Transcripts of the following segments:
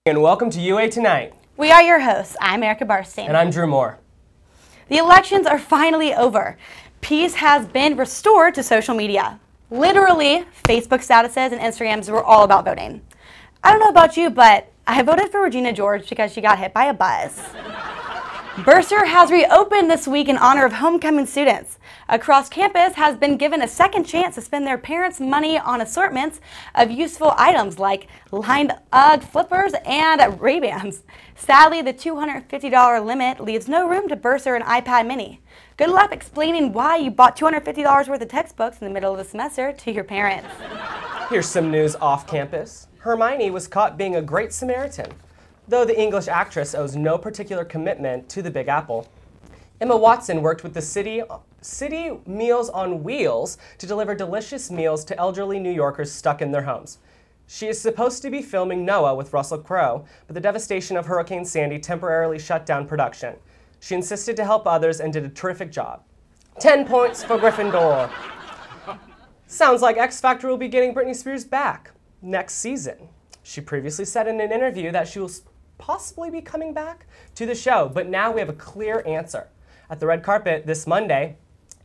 And welcome to UA Tonight. We are your hosts. I'm Erica Barstein. And I'm Drew Moore. The elections are finally over. Peace has been restored to social media. Literally, Facebook statuses and Instagrams were all about voting. I don't know about you, but I voted for Regina George because she got hit by a bus. Bursar has reopened this week in honor of homecoming students. Across campus has been given a second chance to spend their parents' money on assortments of useful items like lined UGG flippers and Ray-Bans. Sadly, the $250 limit leaves no room to Bursar an iPad mini. Good luck explaining why you bought $250 worth of textbooks in the middle of the semester to your parents. Here's some news off campus. Hermione was caught being a great Samaritan, though the English actress owes no particular commitment to the Big Apple. Emma Watson worked with the City Meals on Wheels to deliver delicious meals to elderly New Yorkers stuck in their homes. She is supposed to be filming Noah with Russell Crowe, but the devastation of Hurricane Sandy temporarily shut down production. She insisted to help others and did a terrific job. 10 points for Gryffindor. Sounds like X Factor will be getting Britney Spears back next season. She previously said in an interview that she will possibly be coming back to the show, but now we have a clear answer. At the red carpet this Monday,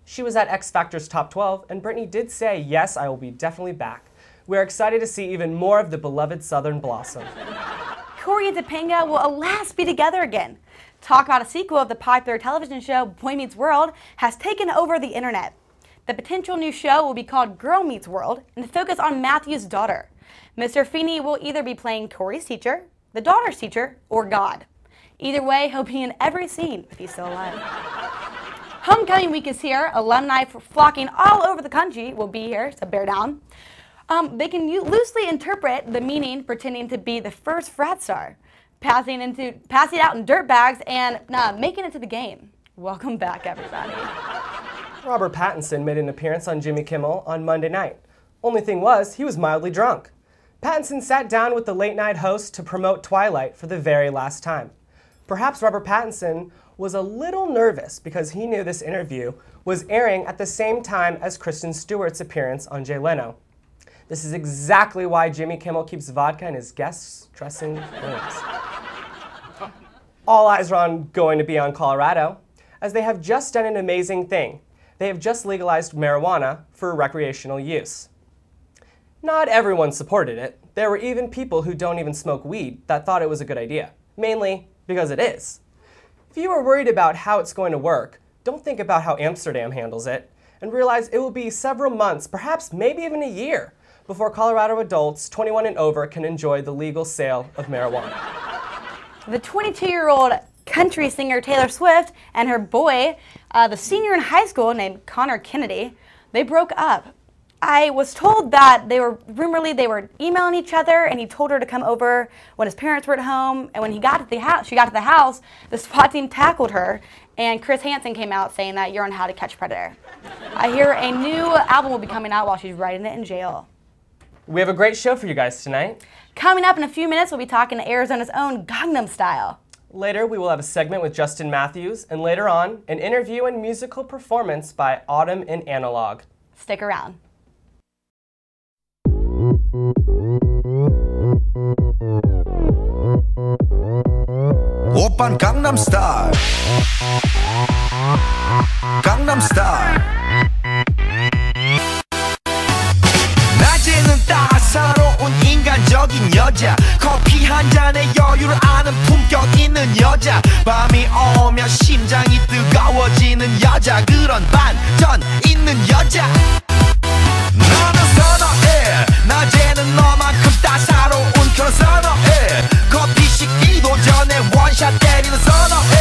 she was at X Factor's Top 12, and Britney did say, "Yes, I will be definitely back. We're excited to see even more of the beloved Southern blossom." Corey and Topanga will alas be together again. Talk about a sequel of the popular television show Boy Meets World has taken over the internet. The potential new show will be called Girl Meets World and focus on Matthew's daughter. Mr. Feeney will either be playing Corey's teacher, the daughter's teacher, or God. Either way, he'll be in every scene if he's still alive. Homecoming week is here. Alumni flocking all over the country will be here, so bear down. They can loosely interpret the meaning pretending to be the first frat star, passing out in dirt bags and making it to the game. Welcome back, everybody. Robert Pattinson made an appearance on Jimmy Kimmel on Monday night. Only thing was, he was mildly drunk. Pattinson sat down with the late-night host to promote Twilight for the very last time. Perhaps Robert Pattinson was a little nervous because he knew this interview was airing at the same time as Kristen Stewart's appearance on Jay Leno. This is exactly why Jimmy Kimmel keeps vodka in his guests' dressing rooms. All eyes are going to be on Colorado, as they have just done an amazing thing. They have just legalized marijuana for recreational use. Not everyone supported it. There were even people who don't even smoke weed that thought it was a good idea, mainly because it is. If you are worried about how it's going to work, don't think about how Amsterdam handles it, and realize it will be several months, perhaps maybe even a year, before Colorado adults 21 and over can enjoy the legal sale of marijuana. The 22-year-old country singer Taylor Swift and her boy, the senior in high school named Connor Kennedy, they broke up. I was told that they were emailing each other, and he told her to come over when his parents were at home. And when she got to the house, the SWAT team tackled her, and Chris Hansen came out saying that you're on How to Catch a Predator. I hear a new album will be coming out while she's writing it in jail. We have a great show for you guys tonight. Coming up in a few minutes, we'll be talking to Arizona's own Gangnam Style. Later, we will have a segment with Justin Matthews, and later on, an interview and musical performance by Autumn in Analog. Stick around. 오빤 Gangnam Style. Gangnam Style. 낮에는 따사로운 인간적인 여자, 커피 한 잔에 여유를 아는 품격 있는 여자, 밤이 오면 심장이 뜨거워지는 여자, 그런 반전 있는 여자. 너는 선호해, 낮에는 너만큼 따사로운 그런 선호해, 커피 식기도 전에 원샷 때리는 선호해,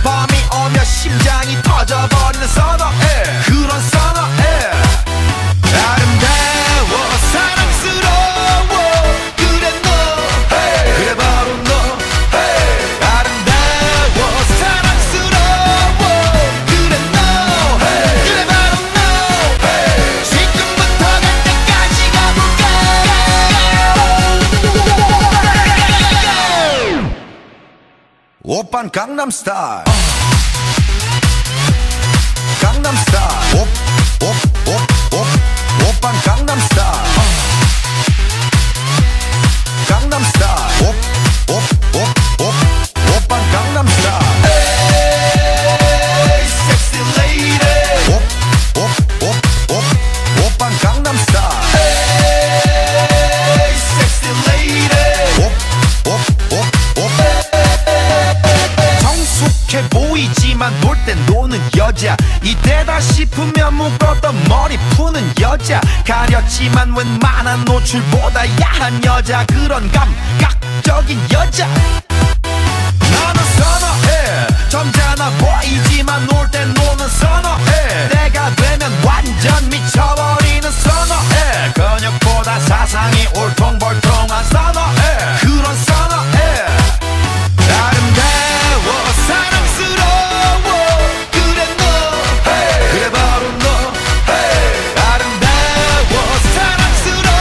밤이 오면 심장이 터져버리는 선호해, 그런 선호해. 아름다워 사랑스러워 그래 너 hey. 그래 바로 너 hey. 아름다워 사랑스러워 그래 너 hey. 그래 바로 너 hey. 지금부터 갈 때까지 가볼까 오빤 Gangnam Style Gangnam Style 오빤 Gangnam Style Gangnam Style 할까 싶으면 묶었던 머리 푸는 여자 가렸지만 웬만한 노출보다 야한 여자 그런 감각적인 여자 나는 선어해 점잖아 보이지만 놀 땐 노는 선어해 내가 되면 완전 미쳐버리는 선어해 근육보다 사상이 울퉁불퉁한 선어해 그런 선어해 아름다워 사랑스러워 그래 너 hey. 그래 바로 너 hey. 아름다워 사랑스러워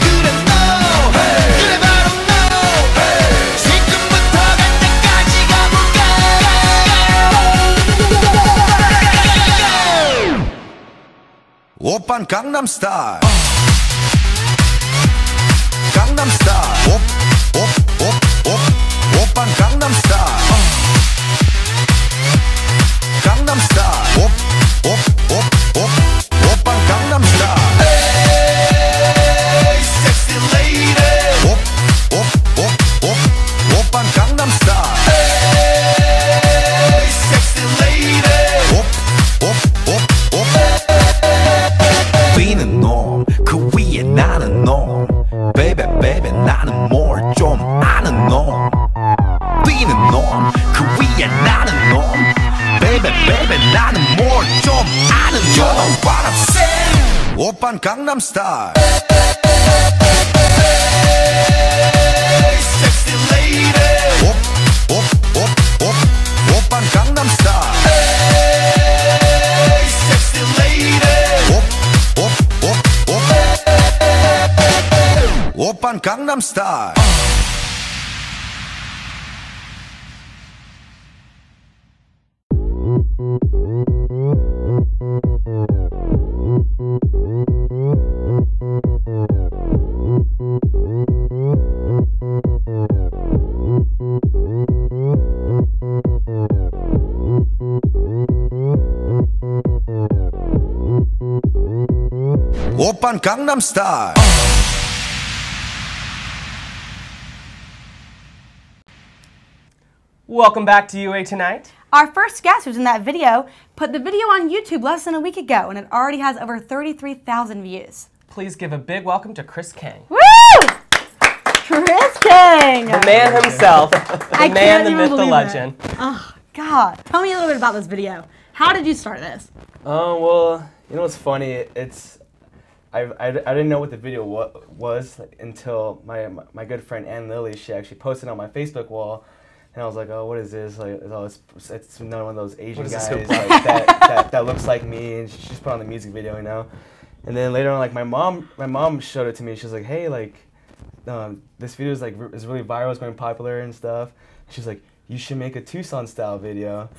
그래 너 hey. 그래 바로 너 hey. 지금부터 갈 때까지 가볼까 오빤 강남 스타일 강남 스타일 오빤 강남 스타일 강남 스타일 오빤 강남 스타일 Hey sexy lady 오빤 강남 스타일 Hey sexy lady 뛰는 놈 그 위에 나는 놈 Baby baby 나는 뭘 좀 아는 놈 뛰는 놈 그 위에 나는 놈 Baby baby 나는 뭘 좀 아는 놈 You know what I'm saying 오빤 강남 스타일 Hey sexy lady 오빤 강남 스타일 Hey sexy lady 오빤 강남 스타일 오빤 강남 스타일 Welcome back to UA Tonight. Our first guest who's in that video put the video on YouTube less than a week ago, and it already has over 33,000 views. Please give a big welcome to Chris Kang. Woo! Chris Kang! The man himself, the man, the myth, the legend. Oh, God. Tell me a little bit about this video. How did you start this? Well, you know what's funny? I didn't know what the video was until my good friend Ann Lily, she actually posted on my Facebook wall, and I was like, oh, what is this? Like, it's another one of those Asian guys like, that looks like me, and she's put on the music video, you know. And then later on, like my mom showed it to me. She was like, hey, like, this video is is really viral, it's going popular and stuff. She's like, you should make a Tucson style video.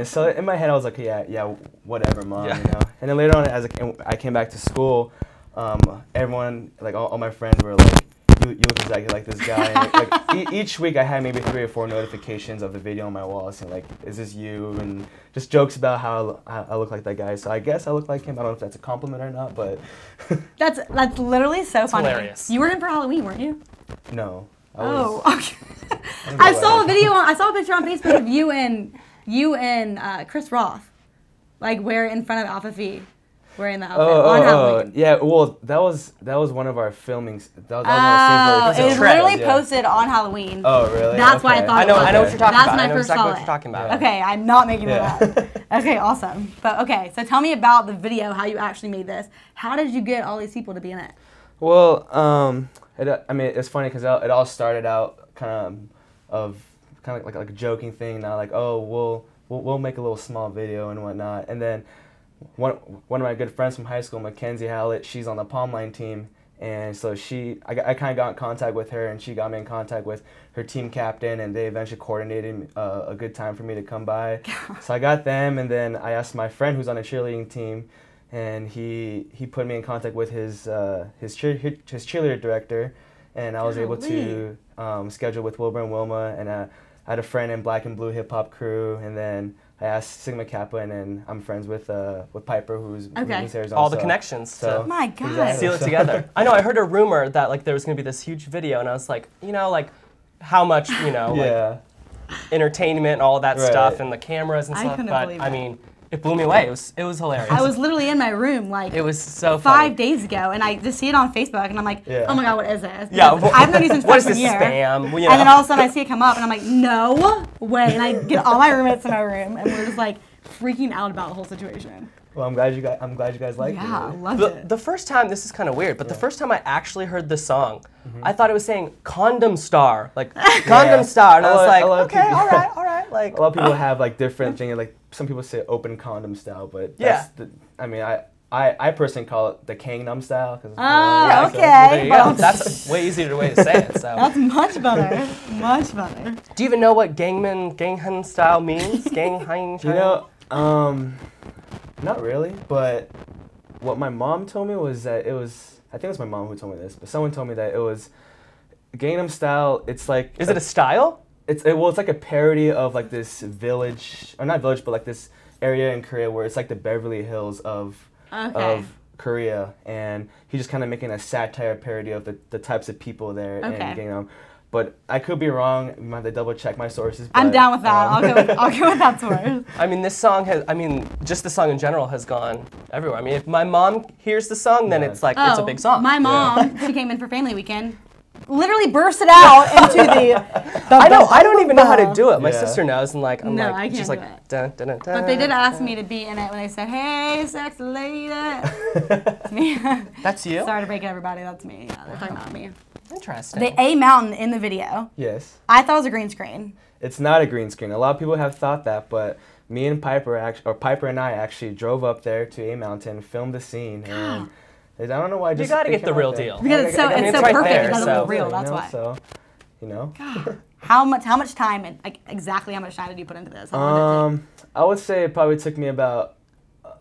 So in my head I was like, yeah, whatever, mom, you know. And then later on, as I came back to school, everyone, like all my friends were like, you look exactly like this guy. And each week I had maybe 3 or 4 notifications of the video on my wall saying like, is this you? And just jokes about how I look like that guy. So I guess I look like him. I don't know if that's a compliment or not, but. That's literally so funny. Hilarious. You were in for Halloween, weren't you? No. Okay. I saw a video. I saw a picture on Facebook of you and Chris Roth, like we're in front of Alpha Phi, wearing the outfit on Halloween. Yeah, well, that was one of our filmings. That was Oh, one it was literally posted on Halloween. Oh, really? That's why I thought. I know what you're talking That's about. when I know first exactly saw what it. you're talking about. Okay, I'm not making it up. Okay, awesome. But okay, so tell me about the video, how you actually made this. How did you get all these people to be in it? Well, I mean, it's funny because it all started out kind of like a joking thing. Now, like, oh, we'll make a little small video and whatnot. And then one of my good friends from high school, Mackenzie Hallett, she's on the Palm Line team, and so I kind of got in contact with her, and she got me in contact with her team captain, and they eventually coordinated a good time for me to come by. So I got them, and then I asked my friend who's on a cheerleading team, and he put me in contact with his cheerleader director, and I was able to schedule with Wilbur and Wilma, and I had a friend in Black and Blue Hip Hop Crew, and then I asked Sigma Kappa, and then I'm friends with Piper, who's in Arizona. All the connections. So my God. exactly. Seal it together. I know, I heard a rumor that like there was going to be this huge video, and I was like, you know, like how much, you know, like entertainment, all that stuff, and the cameras and stuff. couldn't But believe I it. mean, It blew me away. It was hilarious. I was literally in my room like It was so funny. 5 days ago, and I just see it on Facebook, and I'm like, Yeah. oh my god, what is this? Yeah, Because I've known you since what is freshman this year. spam? Well, you And then know. all of a sudden I see it come up, and I'm like, no way. And I get all my roommates in my room, and we're just like freaking out about the whole situation. Well, I'm glad you guys liked Yeah, it. loved The, it. the first time, this is kind of weird, but the first time I actually heard the song, I thought it was saying Condom Star, like Gangnam Style, and I was like, A lot of okay, people- all right, like. A lot of people have like different things. Like some people say open condom style, but Yeah. I personally call it the Gangnam Style. Oh, Well, okay. there you go. Well, That's a way easier way to say it. So, that's much better. Much better. do you even know what Gangnam Style means? Gangnam. You know, not really, but what my mom told me was that it was. I think it was my mom who told me this, but someone told me that it was Gangnam Style. It's like Is it a style? It's like a parody of like this village, or not village, but like this area in Korea where it's like the Beverly Hills of Korea, and he's just kind of making a satire parody of the types of people there in Okay. Gangnam. But I could be wrong. You might have to double check my sources. I'm but, down with that. I'll go with that source. I mean, this song has. I mean, just the song in general has gone everywhere. I mean, if my mom hears the song, then Yeah. it's like it's a big song. My mom, she came in for family weekend, literally bursted out into the I know. I don't even know how to do it. My Yeah. sister knows, and like I'm No, like I just can't like do it. dun, dun, dun, dun. But they did ask me to be in it when they said, "Hey, sexy lady." It's me. That's you. Sorry to break it, everybody. That's me. Yeah, they're talking about me. Interesting. The A mountain in the video, Yes. I thought it was a green screen. It's not a green screen. A lot of people have thought that, but me and Piper Piper and I actually drove up there to A Mountain, filmed the scene, and I don't know why. You gotta get the real deal. Because it's so, I mean, it's it's so right perfect. there, It doesn't so- look real. That's why. So, you know. How much time and like exactly how much time did you put into this? How long did it take? I would say it probably took me about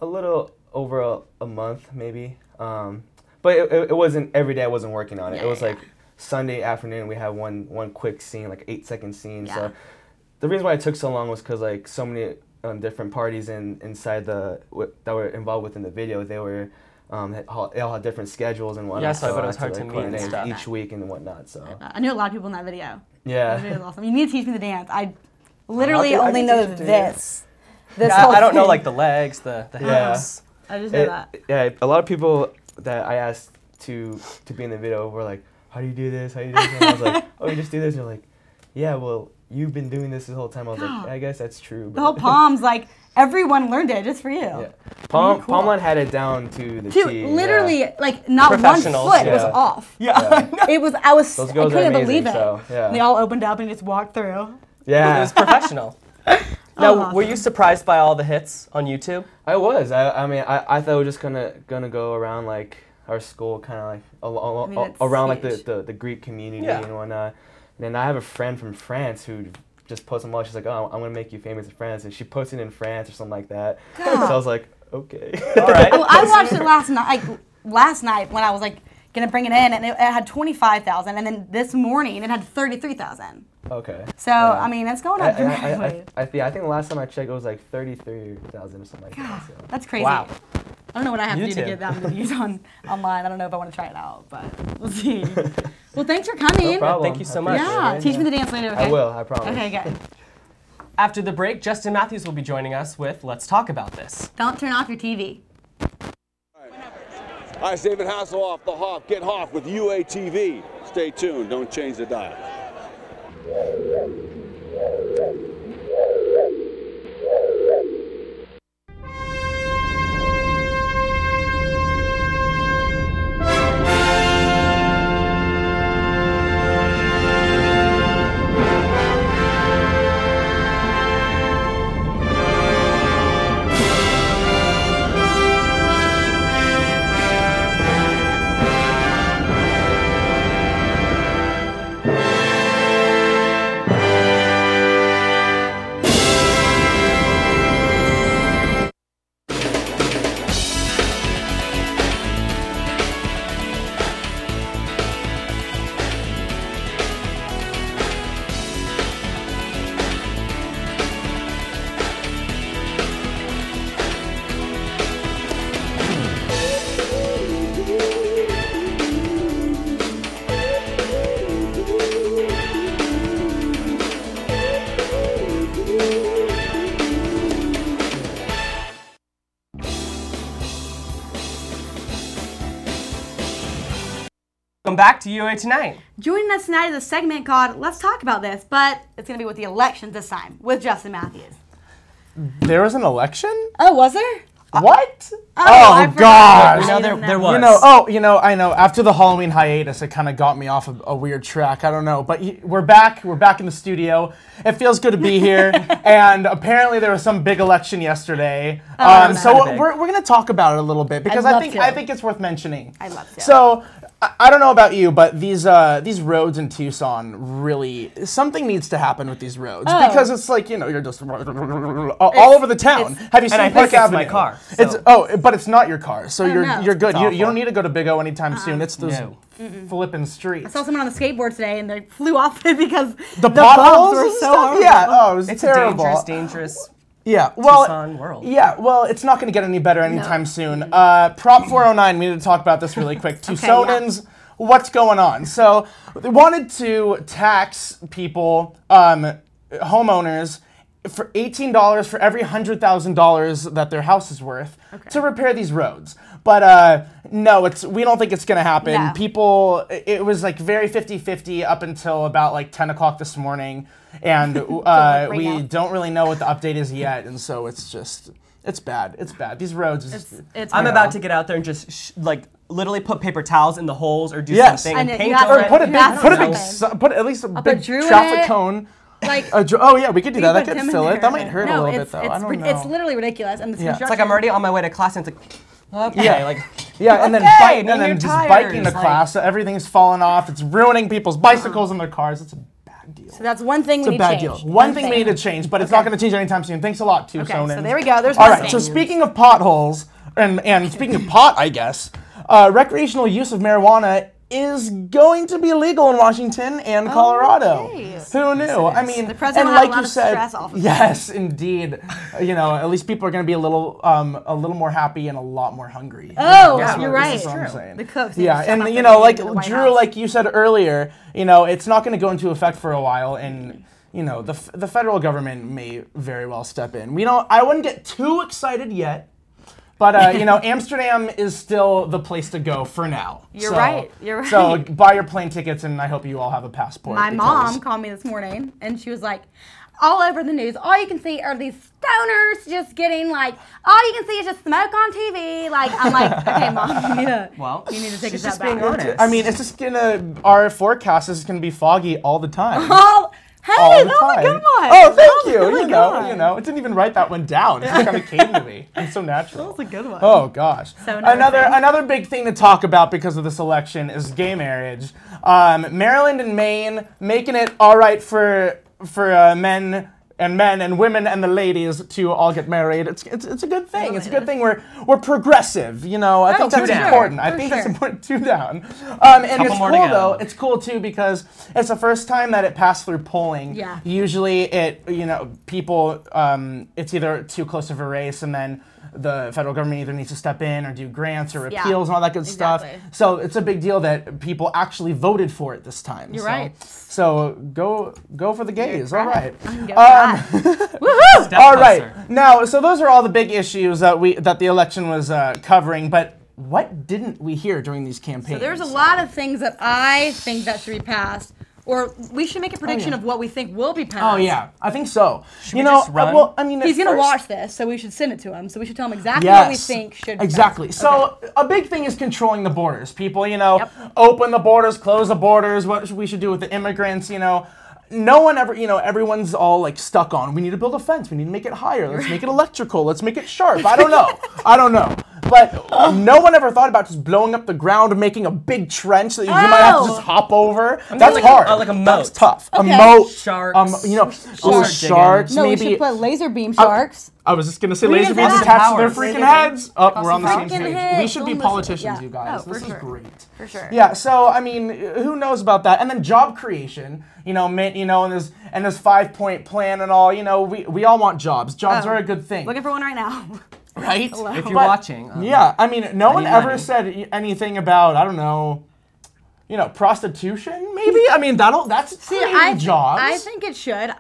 a little over a month, maybe. But it wasn't every day. I wasn't working on it. Yeah, It was yeah, like Sunday afternoon. We had one quick scene, like 8-second scene. Yeah. So the reason why it took so long was because like so many different parties inside that were involved within the video. They were they all had different schedules and whatnot. Yeah, so I bet it was had hard to like, meet and coordinate stuff. each week and whatnot. So I knew a lot of people in that video. That yeah. video was awesome. You need to teach me the dance. I literally I can only know teach you. this. This Yeah, whole I don't know thing. like the legs, the Yeah. hips. I just know that. Yeah, a lot of people that I asked to be in the video were like, "How do you do this? How do you do this?" And I was like, "Oh, you just do this." And they're like, "Yeah, well, you've been doing this whole time." I was like, Yeah. "I guess that's true." The whole palms, like everyone learned it just for you. Yeah. Cool. Palmline had it down to the Dude, T. literally, Yeah. like not one Professionals, foot was yeah. off. Yeah. It was. I was. Those I girls are couldn't amazing, believe it. so, yeah. They all opened up and just walked through. Yeah. It was professional. Now, awesome. were you surprised by all the hits on YouTube? I was. I mean, I thought we were just gonna go around like our school, kind of like mean, it's around like huge. the Greek community Yeah. and whatnot. And then I have a friend from France who just posted them all. She's like, "Oh, I'm gonna make you famous in France," and she posted in France or something like that. So I was like, "Okay." All right. Oh, I watched it last night. Like last night when I was like gonna bring it in, and it had 25,000, and then this morning it had 33,000. Okay. So Yeah. I mean, it's going up dramatically. I think the last time I checked, it was like 33,000 or something like that. So. That's crazy. Wow. I don't know what I have to do to YouTube. get that many views online. I don't know if I want to try it out, but we'll see. Well, thanks for coming. No problem. Thank you so I much. appreciate Yeah, it. teach me the dance later, okay? I will. I promise. Okay, good. After the break, Justin Matthews will be joining us with Let's Talk About This. Don't turn off your TV. Hi, it's David Hasselhoff, the Hoff. Get Hoff with UATV. Stay tuned. Don't change the dial. Welcome back to UA Tonight. Joining us tonight is a segment called Let's Talk About This, but it's going to be with the elections this time, with Justin Matthews. There was an election? Oh, was there? What? I forgot. God! You know, there was. I know. After the Halloween hiatus, it kind of got me off a weird track. I don't know, but we're back. We're back in the studio. It feels good to be here. And apparently, there was some big election yesterday. So we're gonna talk about it a little bit because I think it's worth mentioning. I'd love to. So I don't know about you, but these roads in Tucson really something needs to happen with these roads because it's like you're just all over the town. Have you seen Park Avenue? My car. But it's not your car, so you're good. You don't need to go to Big O anytime soon. It's those flipping streets. I saw someone on the skateboard today, and they flew off it because the potholes were and so stuff. horrible. Yeah, it was It's terrible. a dangerous. Yeah, well, Tucson world. Yeah, well, it's not going to get any better anytime soon. Prop 409, we need to talk about this really quick. Tucsonans, what's going on? So they wanted to tax people, homeowners, for $18 for every $100,000 that their house is worth to repair these roads. But no, we don't think it's going to happen. No. People, it was like very 50-50 up until about like 10 o'clock this morning. And we don't really know what the update is yet. And so it's bad. It's bad. These roads. I'm about to get out there and just literally put paper towels in the holes or do something and paint or over it. Put at least a big traffic cone. Oh yeah, we could do that. That could fill it. That might hurt a little bit though. I don't know. It's literally ridiculous. And It's like I'm already on my way to class and it's like, okay, and then just biking to class. So everything's falling off. It's ruining people's bicycles and their cars. It's a bad deal. So that's one thing we need to change. One thing we need to change, but it's not going to change anytime soon. Thanks a lot, Tucsonans. Okay, so there we go. There's all one right. thing. So speaking of potholes and speaking of pot, I guess recreational use of marijuana is going to be legal in Washington and Colorado. Okay. Who knew? I mean, the president and had a like lot you of said, stress off of it. yes, indeed. At least people are going to be a little more happy and a lot more hungry. Oh, That's you're what- right. this is what I'm saying. The cooks. Yeah, and Drew, like you said earlier, it's not going to go into effect for a while, and the federal government may very well step in. I wouldn't get too excited yet. But, Amsterdam is still the place to go for now. You're right. So buy your plane tickets, and I hope you all have a passport. My mom called me this morning, and she was like, all over the news, all you can see are these stoners just getting all you can see is just smoke on TV. I'm like, okay, Mom, you need to take a step back. Being honest. I mean, it's just our forecast is going to be foggy all the time. Hey, all the that was a time. good one. Oh, thank you. Really good. It didn't even write that one down. It just kind of came to me. It's so natural. That was a good one. Oh gosh. So nervous. Another big thing to talk about because of this election is gay marriage. Maryland and Maine making it all right for men and women and the ladies to all get married. It's a good thing. It's a good thing. We're progressive. I think that's important. I think that's important. Two down. And it's cool though. It's cool too because it's the first time that it passed through polling. Yeah. Usually people it's either too close of a race and then the federal government either needs to step in or do grants or repeals and all that good stuff. So it's a big deal that people actually voted for it this time. You're right. So go for the gays. All right. Woohoo! All right. Now, so those are all the big issues that the election was covering, but what didn't we hear during these campaigns? So there's a lot of things that I think that should be passed. Or we should make a prediction of what we think will be passed. Oh yeah, I think so. Should we just run? Well, I mean, he's gonna watch this, so we should send it to him. So we should tell him exactly what we think should be exactly. passed. So a big thing is controlling the borders. People, open the borders, close the borders. What we should do with the immigrants, No one ever, everyone's all stuck on, we need to build a fence, we need to make it higher, let's make it electrical, let's make it sharp. I don't know. But no one ever thought about just blowing up the ground and making a big trench that you might have to just hop over. That's hard. Like a moat. That's tough. Okay. A moat. Sharks. Sharks. No, maybe. we should put laser beam sharks. I was just going to say We laser didn't beams have attached to their powers. freaking heads. Oh, we're on the same Freaking page. head. We should be Don't politicians, listen. you guys. Oh, This is sure. great. For sure. Yeah, so, I mean, who knows about that? And then job creation, and this 5-point plan and all, we all want jobs. Jobs are a good thing. Looking for one right now. Right? If you're watching. Yeah, I mean, no one ever money. said anything about, I don't know, prostitution, maybe? I mean, that's creating jobs. I think it should.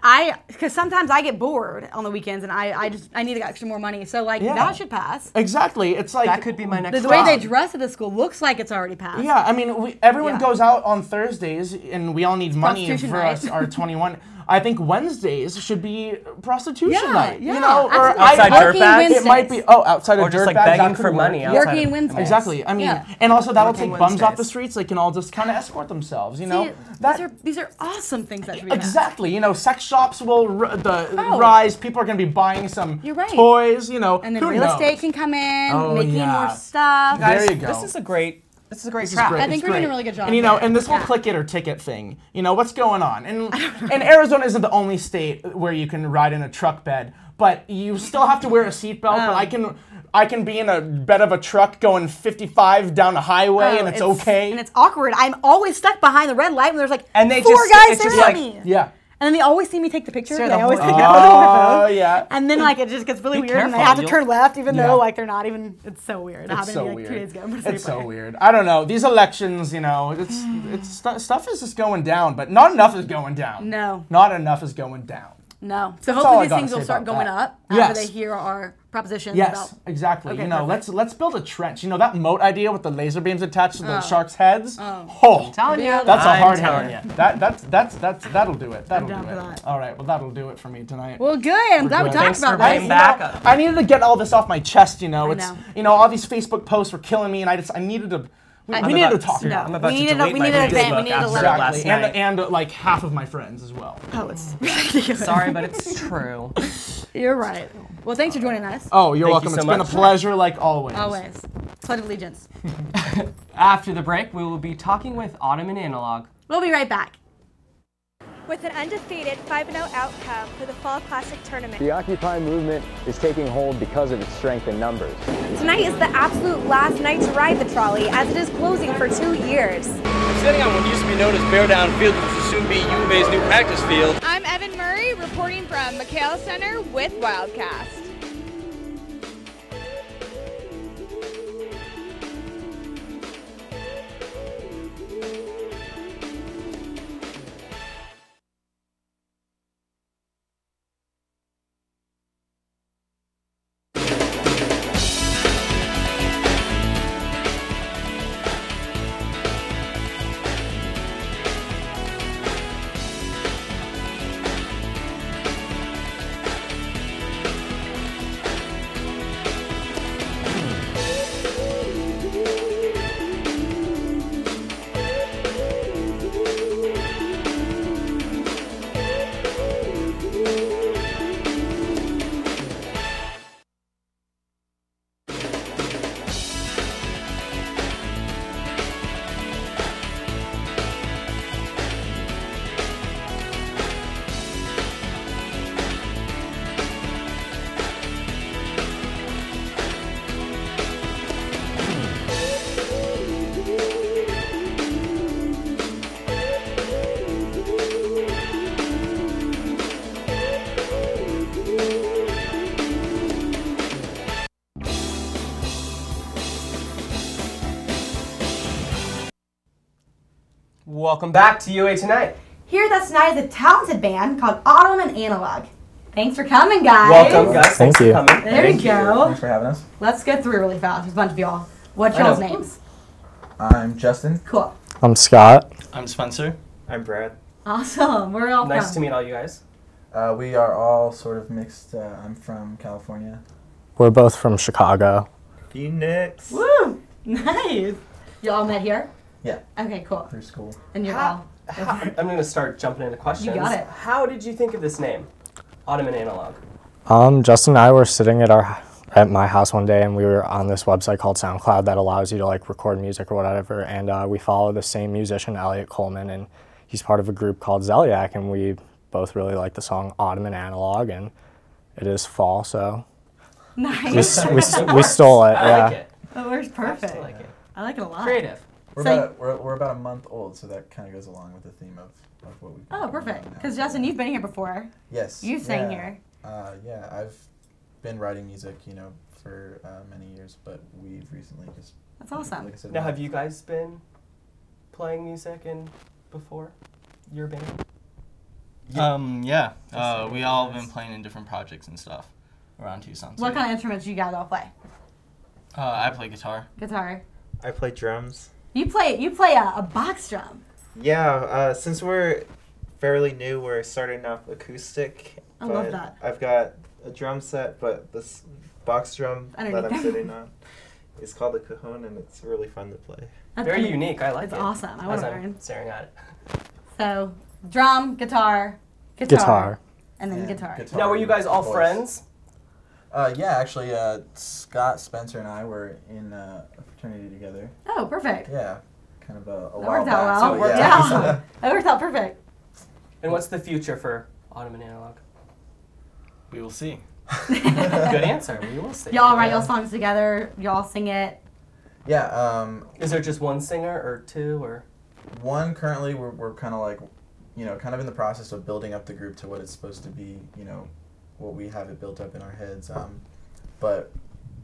Because sometimes I get bored on the weekends and I need to get extra more money. So, that should pass. Exactly. It's like... That could be my next The way they dress at the school looks like it's already passed. Yeah, I mean, everyone goes out on Thursdays and we all need money for night. our 21. I think Wednesdays should be prostitution night. Yeah. Or outside dirtbags. It might be outside of or just dirtbags. begging for money. Working Wednesdays. Exactly. I mean, and also that'll take bums off the streets. They can all just kind of escort themselves. These are awesome things that should be exactly. Sex shops will rise. People are going to be buying some toys. And then real estate can come in, making more stuff. There you go. This is a great track. I think we're doing a really good job. And and this whole click it or ticket thing, what's going on? And Arizona isn't the only state where you can ride in a truck bed, but you still have to wear a seatbelt. But I can be in a bed of a truck going 55 down a highway and it's okay. And it's awkward. I'm always stuck behind the red light when there's four guys staring at me. Yeah. And then they always see me take the picture. Sure, they always take Oh, yeah. And then it just gets really weird, and I have to turn left, even though they're not even. It's so weird. It's so weird. 2 days ago. It's so weird. I don't know. These elections, stuff is just going down, but not enough is going down. No. Not enough is going down. No. So That's all I hopefully these gotta things will say start about going that. up after they hear our propositions. Yes, exactly. Okay, let's build a trench. That moat idea with the laser beams attached to the sharks' heads. I'm telling you. That's a hard telling hit. you. That'll do it. That'll down do for it. that. All right. Well, that'll do it for me tonight. Well, good. I'm glad we good. talked Thanks about for that. bringing back. I needed to get all this off my chest. It's know. all these Facebook posts were killing me, and I needed to. We needed to talk about I'm it. about We to needed delete we my needed a Facebook vent. We needed a after letter. last night. And half of my friends as well. Oh, it's ridiculous. Sorry, but it's true. You're right. Well, thanks for joining us. Oh, you're Thank you welcome. so It's been a much. pleasure, like always. Always. Pledge of allegiance. After the break, we will be talking with Autumn and Analog. We'll be right back. With an undefeated 5-0 outcome for the Fall Classic Tournament. The Occupy movement is taking hold because of its strength in numbers. Tonight is the absolute last night to ride the trolley, as it is closing for 2 years. Sitting on what used to be known as Bear Down Field, which will soon be U of A's new practice field. I'm Evan Murray, reporting from McHale Center with Wildcast. Welcome back to UA Tonight. Here with us tonight is a talented band called Autumn and Analog. Thanks for coming, guys. Welcome, guys. Thanks you. for coming. There you go. Thanks for having us. Let's go through really fast. There's a bunch of y'all. What's y'all's names? I'm Justin. Cool. I'm Scott. I'm Spencer. I'm Brad. Awesome. We're all Nice from. to meet all you guys. We are all sort of mixed. I'm from California. We're both from Chicago. Phoenix. Woo! Nice. You all met here? Yeah. Okay, cool. Through school. And you're all. I'm going to start jumping into questions. You got it. How did you think of this name, Autumn and Analog? Justin and I were sitting at my house one day, and we were on this website called SoundCloud that allows you to record music or whatever. And we follow the same musician, Elliot Coleman, and he's part of a group called Zeliak, and we both really like the song Autumn and Analog, and it is fall, so Nice. we stole it. I like it. That works perfect. Absolutely like it. I like it a lot. Creative. We're about a month old, so that kind of goes along with the theme of what we've. Oh, perfect. Because Justin, you've been here before. Yes. You sang here. Yeah, I've been writing music, for many years, but we've recently just. That's awesome. Like I said, Now, have you guys been playing music before your band? Yeah. We all have been playing in different projects and stuff around Tucson. What kind of instruments do you guys all play? I play guitar. Guitar. I play drums. You play a box drum. Yeah, since we're fairly new, we're starting off acoustic. I love that. I've got a drum set, but this box drum that I'm sitting on is called a cajon, and it's really fun to play. That's very unique. I like it. It's awesome. I want to learn. I'm staring at it. So, drum, guitar, and then guitar. Now, were you guys all friends? Yeah, actually, Scott, Spencer, and I were in a fraternity together. Oh, perfect. Yeah, kind of a that while worked back. out well. So, yeah. That worked out perfect. And what's the future for Autumn and Analog? We will see. Good answer. We will see. Y'all write y'all songs together. Y'all sing it. Yeah. Is there just one singer or two or? One currently. We're kind of like, kind of in the process of building up the group to what it's supposed to be. What we have it built up in our heads. But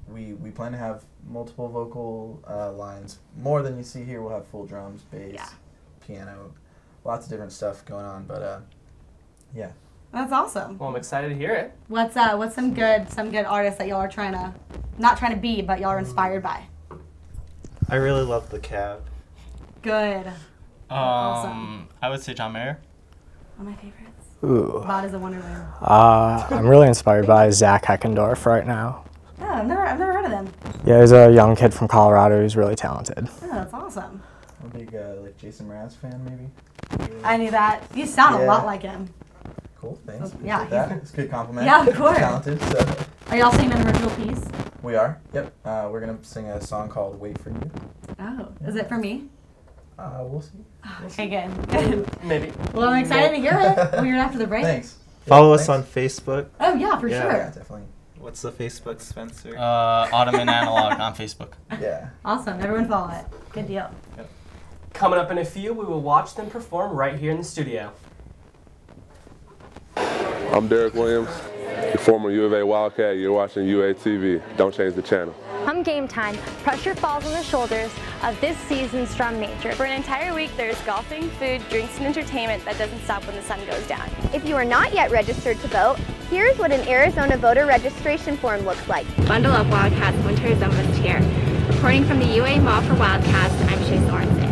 we plan to have multiple vocal lines. More than you see here. We'll have full drums, bass, piano, lots of different stuff going on. But yeah. That's awesome. Well, I'm excited to hear it. What's some good artists that y'all are not trying to be, but y'all are inspired by? I really love the Cab. Good. Awesome. I would say John Mayer. One of my favorites. Ooh. Bod is a Wonderland. I'm really inspired by Zach Heckendorf right now. Oh, I've never heard of them. Yeah, he's a young kid from Colorado who's really talented. Oh, that's awesome. I'm a big Jason Mraz fan, maybe. I knew that. You sound a lot like him. Cool, thanks. Yeah, it's a good compliment. Yeah, of course. Talented. So. Are y'all singing an original piece? We are. Yep. We're gonna sing a song called "Wait for You." Oh, is it for me? We'll see. Okay, good. Maybe. Well, I'm excited to hear it. We'll hear it after the break. Thanks. Follow us on Facebook. Oh yeah, for sure. Yeah, definitely. What's the Facebook, Spencer? Autumn and Analog on Facebook. Yeah. Awesome. Everyone follow it. Good deal. Yep. Coming up in a few, we will watch them perform right here in the studio. I'm Derek Williams, the former U of A Wildcat. You're watching UATV. Don't change the channel. Come game time, pressure falls on the shoulders of this season's drum major. For an entire week, there's golfing, food, drinks, and entertainment that doesn't stop when the sun goes down. If you are not yet registered to vote, here's what an Arizona voter registration form looks like. Bundle up, Wildcats. Winter is almost here. Reporting from the UA Mall for Wildcats, I'm Shay Sorensen.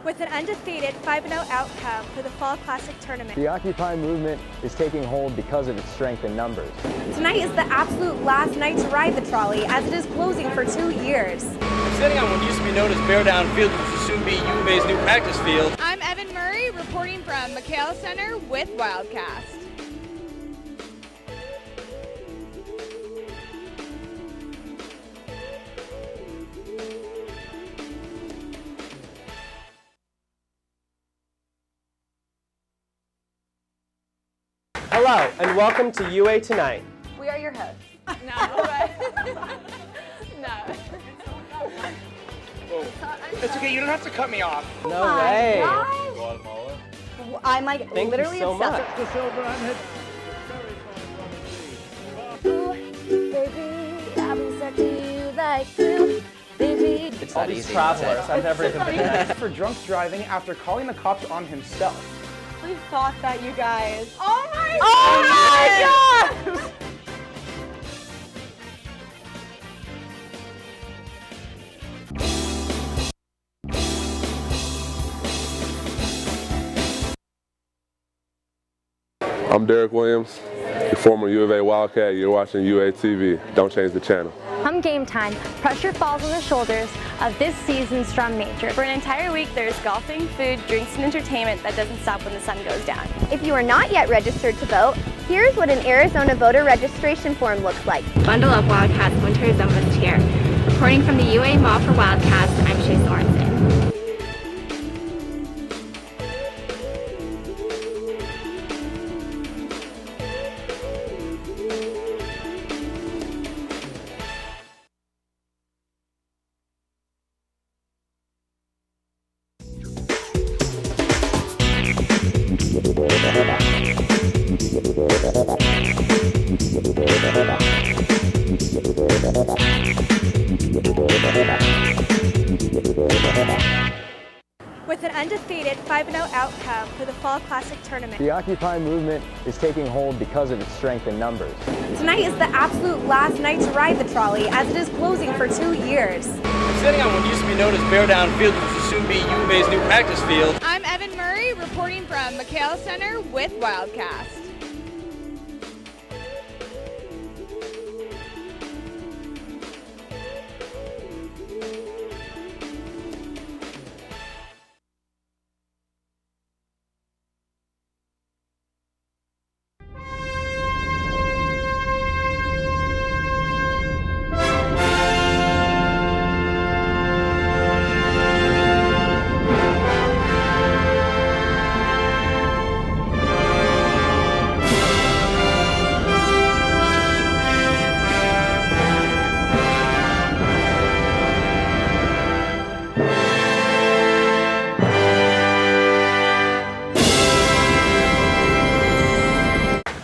With an undefeated 5-0 outcome for the Fall Classic Tournament. The Occupy movement is taking hold because of its strength in numbers. Tonight is the absolute last night to ride the trolley, as it is closing for 2 years. I'm sitting on what used to be known as Bear Down Field, which will soon be U of A's new practice field. I'm Evan Murray, reporting from McHale Center with Wildcast. Hello, and welcome to UA Tonight. We are your hosts. It's okay, you don't have to cut me off. No way. Guatemala. I'm like Thank literally you so obsessed. It's all these travelers. I've never even been there. For drunk driving after calling the cops on himself. We thought that, you guys. Oh my God! I'm Derek Williams, the former U of A Wildcat. You're watching UATV. Don't change the channel. Come game time, pressure falls on the shoulders of this season's drum major. For an entire week, there's golfing, food, drinks, and entertainment that doesn't stop when the sun goes down. If you are not yet registered to vote, here's what an Arizona voter registration form looks like. Bundle up, Wildcats. Winter is almost here. Reporting from the UA Mall for Wildcats, I'm Shay Sorensen. With an undefeated 5-0 outcome for the Fall Classic Tournament. The Occupy movement is taking hold because of its strength in numbers. Tonight is the absolute last night to ride the trolley, as it is closing for 2 years. I'm sitting on what used to be known as Bear Down Field, which will soon be U of A's new practice field. I'm Evan Murray, reporting from McHale Center with Wildcast.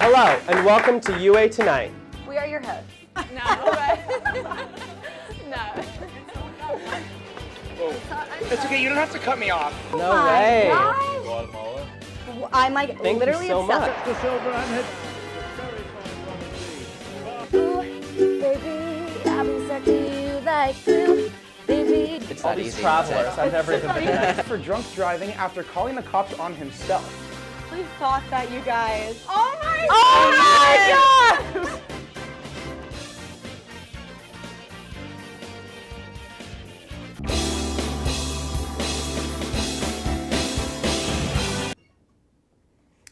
Hello, and welcome to UA Tonight. We are your hosts. No. No. It's okay, you don't have to cut me off. No way. Guatemala. I'm like Thank literally you so obsessed. much. Baby, I'll be stuck to you like glue. Baby. It's all these travelers. I've never even been there. For drunk driving after calling the cops on himself. We thought that, you guys. Oh my God!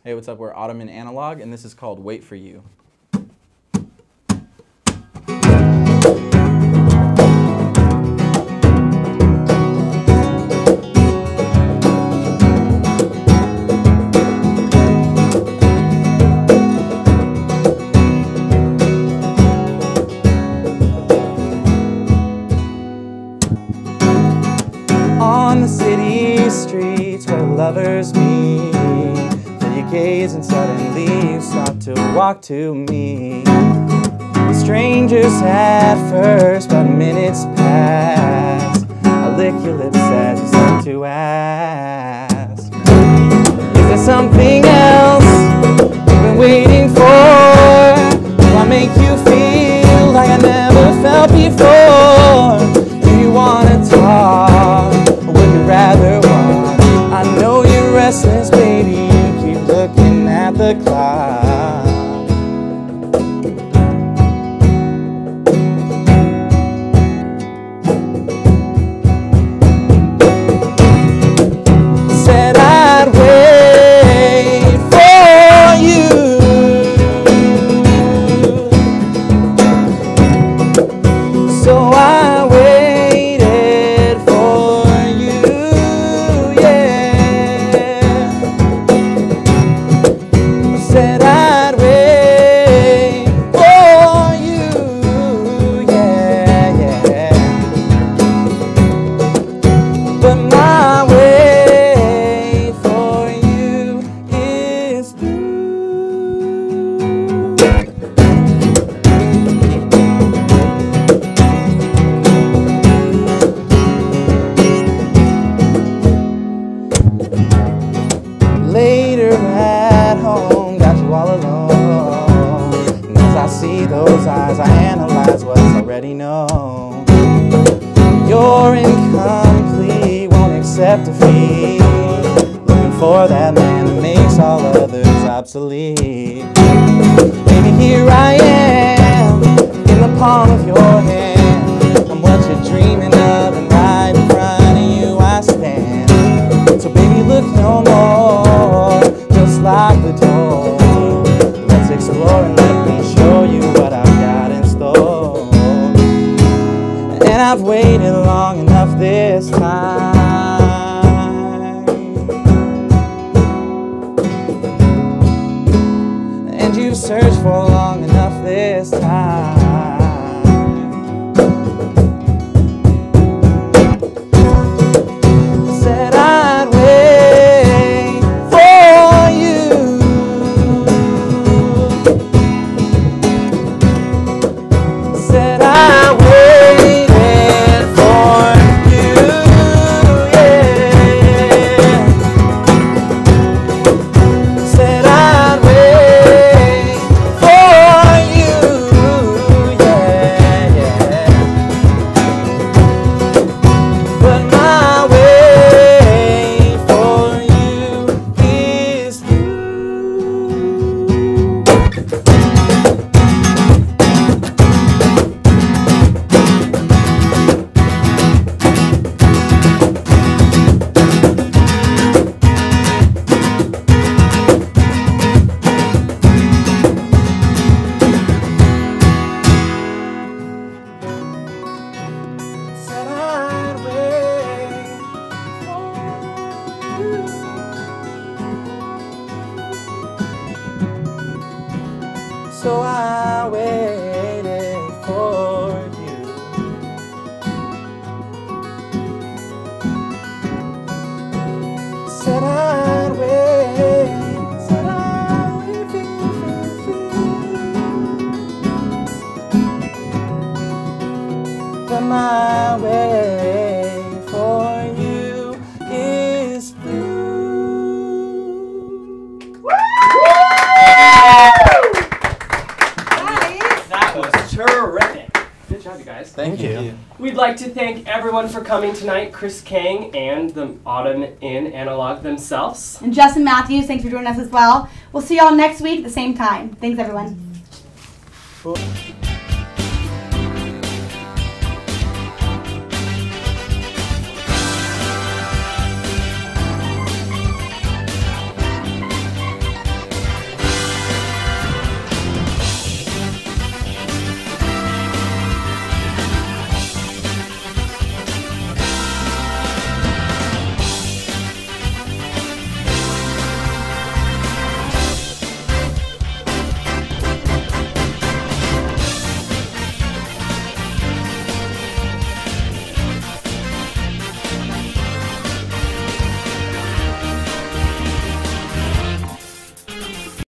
Hey, what's up? We're Ottoman Analog, and this is called Wait For You. On the city streets where lovers meet, till you gaze and suddenly you start to walk to me. Strangers at first, but minutes pass. I lick your lips as you start to ask, is there something else you've been waiting for? Do I make you feel like I never felt before? Do you wanna talk? Would you rather walk? I know you're restless, baby. You keep looking at the clock. Said I'd wait for you. So I waited for you, yeah. Said I'd wait for you, yeah, yeah. But my wait for you is later at home, got you all alone. And as I see those eyes, I analyze what's already known. You're incomplete, won't accept defeat. Looking for that man that makes all others obsolete. Baby, here I am, in the palm of your hand. I'm what you're dreaming of, and right in front of you I stand. So baby, look no more, just lock the door. Let's explore and let me show you what I've got in store. And I've waited long enough this time, and you've searched for long enough this time. Said I'd wait for you. Said I waited my way for you is blue. That was terrific. Good job, you guys. Thank you. We'd like to thank everyone for coming tonight, Chris Kang and the Autumn in Analog themselves. And Justin Matthews, thanks for joining us as well. We'll see y'all next week at the same time. Thanks, everyone.